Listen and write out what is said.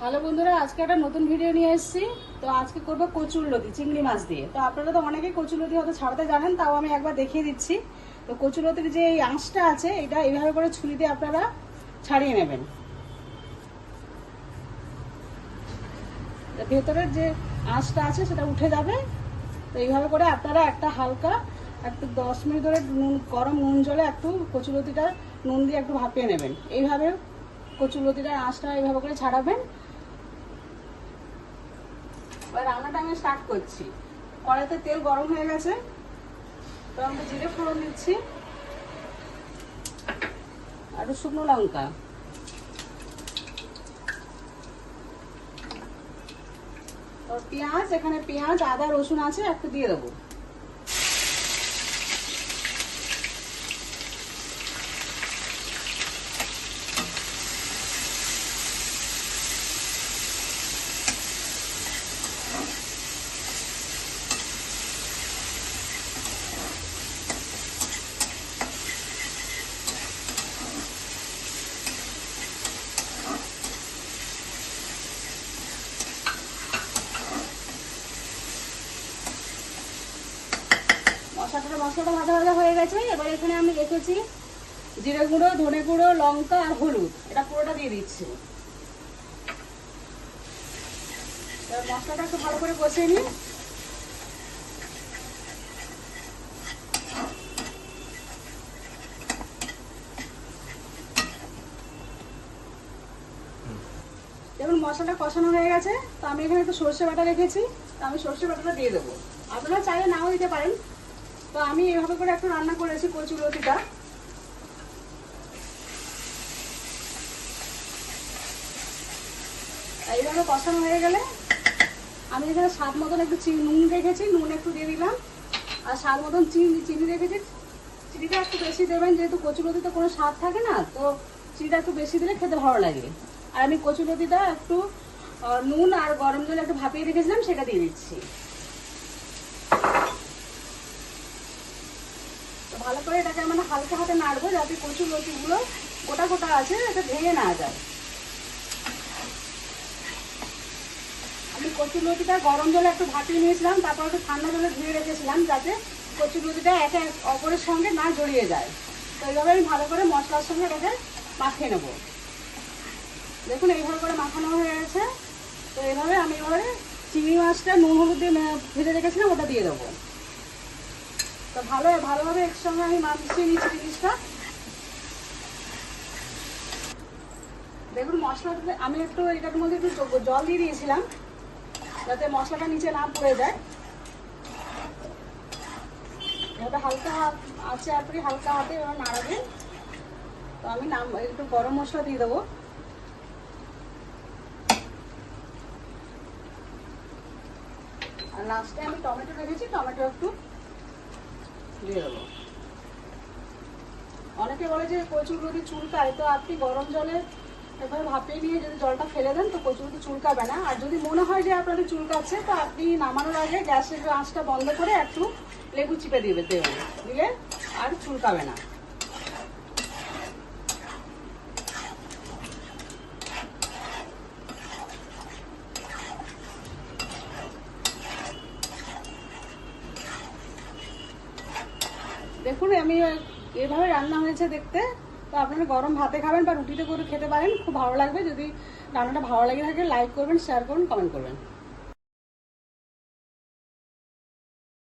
Hello বন্ধুরা, আজকে একটা নতুন ভিডিও নিয়ে এসেছি। তো আজকে করবো কচুরলতি চিংড়ি মাছ দিয়ে। তো আপনারা তো অনেকেই কচুরলতি হয়তো ছাড়াতে জানেন, তাও আমি একবার দেখিয়ে দিচ্ছি। তো কচুরলতির যে এই আঁশটা আছে, এটা এইভাবে করে ছুরি দিয়ে আপনারা ছাড়িয়ে নেবেন। ভেতরের যে আঁশটা আছে সেটা উঠে যাবে। তো এইভাবে করে আপনারা একটা হালকা একটু 10 মিনিট ধরে গরম নুন জলে একটু কচুরলতিটা নুন দিয়ে একটু ভাপিয়ে নেবেন। এইভাবে কচুরলতিটার আঁশটা এইভাবে করে ছাড়াবেন। রান্নাটা আমি স্টার্ট করছি। কড়াইতে তেল গরম হয়ে গেছে, তো আমি জিরে ফোড়ন দিচ্ছি আর শুকনো লঙ্কা, আর পেঁয়াজ। এখানে পেঁয়াজ আদা রসুন আছে, একটু দিয়ে দেবো। মশলাটা ভাজা ভাজা হয়ে গেছে। এবার এখানে আমি রেখেছি জিরে গুঁড়ো, ধনে গুঁড়ো, লঙ্কা আর হলুদ, এটা পুরোটা দিয়ে দিচ্ছি। এবার মশলাটা একটু ভালো করে কষিয়ে নিই। দেখুন মশলাটা কষানো হয়ে গেছে। তো আমি এখানে একটু সর্ষে বাটা রেখেছি, তো আমি সর্ষে বাটাটা দিয়ে দেবো। আপনারা চাইলে নাও দিতে পারেন। তো আমি এভাবে করে একটু রান্না করেছি কচুরলতিটা। এইভাবে কষানো হয়ে গেলে আমি এখানে স্বাদ মতন একটু নুন রেখেছি, নুন একটু দিয়ে দিলাম। আর স্বাদ মতন চিনি রেখেছি। চিনিটা একটু বেশি দেবেন, যেহেতু কচুরলতিতে কোনো স্বাদ থাকে না, তো চিনিটা একটু বেশি দিলে খেতে ভালো লাগে। আর আমি কচুরলতিটা একটু নুন আর গরম জলে একটু ভাপিয়ে রেখেছিলাম, সেটা দিয়ে দিচ্ছি। তো ভালো করে এটাকে মানে হালকা হাতে নাড়বো, যাতে কচুরলতিগুলো গোটা গোটা আছে এটা ভেঙে না যায়। আমি কচুরলতিটা গরম জলে একটু ভাপিয়ে নিয়েছিলাম, তারপর একটু ঠান্ডা জলে ধুয়ে রেখেছিলাম, যাতে কচুরলতিটা একে অপরের সঙ্গে না জড়িয়ে যায়। তো এইভাবে আমি ভালো করে মশলার সঙ্গে এটাকে মাখিয়ে নেবো। দেখুন এইভাবে করে মাখানো হয়ে গেছে। তো এইভাবে আমি এবারে চিংড়ি মাছটা নুন হলুদ দিয়ে ভেজে রেখেছিলাম, ওটা দিয়ে দেবো। তো ভালোভাবে একসঙ্গে আমি মিশিয়ে নিচ্ছি জিনিসটা। দেখুন মশলাটা আমি একটু এটার মধ্যে একটু জল দিয়ে দিয়েছিলাম, যাতে মশলাটা নিচে না পড়ে যায়। এটা হালকা আছে, আপনি হালকা হাতে এবার নাড়াবেন। তো আমি একটু গরম মশলা দিয়ে দেবো। আর লাস্টে আমি টমেটো রেখেছি, টমেটো একটু দিয়ে দেবো। অনেকে বলে যে কচুরলতি চুলকায়, তো আপনি গরম জলে এবার ভাপিয়ে নিয়ে যদি জলটা ফেলে দেন, তো কচুরলতি চুলকাবে না। আর যদি মনে হয় যে আপনাদের চুলকাচ্ছে, তো আপনি নামানোর আগে গ্যাসের আঁচটা বন্ধ করে একটু লেবু চিপে দিলে আর চুলকাবে না। দেখুন আমি এভাবে রান্না হয়েছে দেখতে। তো আপনারা গরম ভাতে খাবেন বা রুটিতে করে খেতে পারেন, খুব ভালো লাগবে। যদি রান্নাটা ভালো লাগে থাকে, লাইক করবেন, শেয়ার করুন, কমেন্ট করবেন।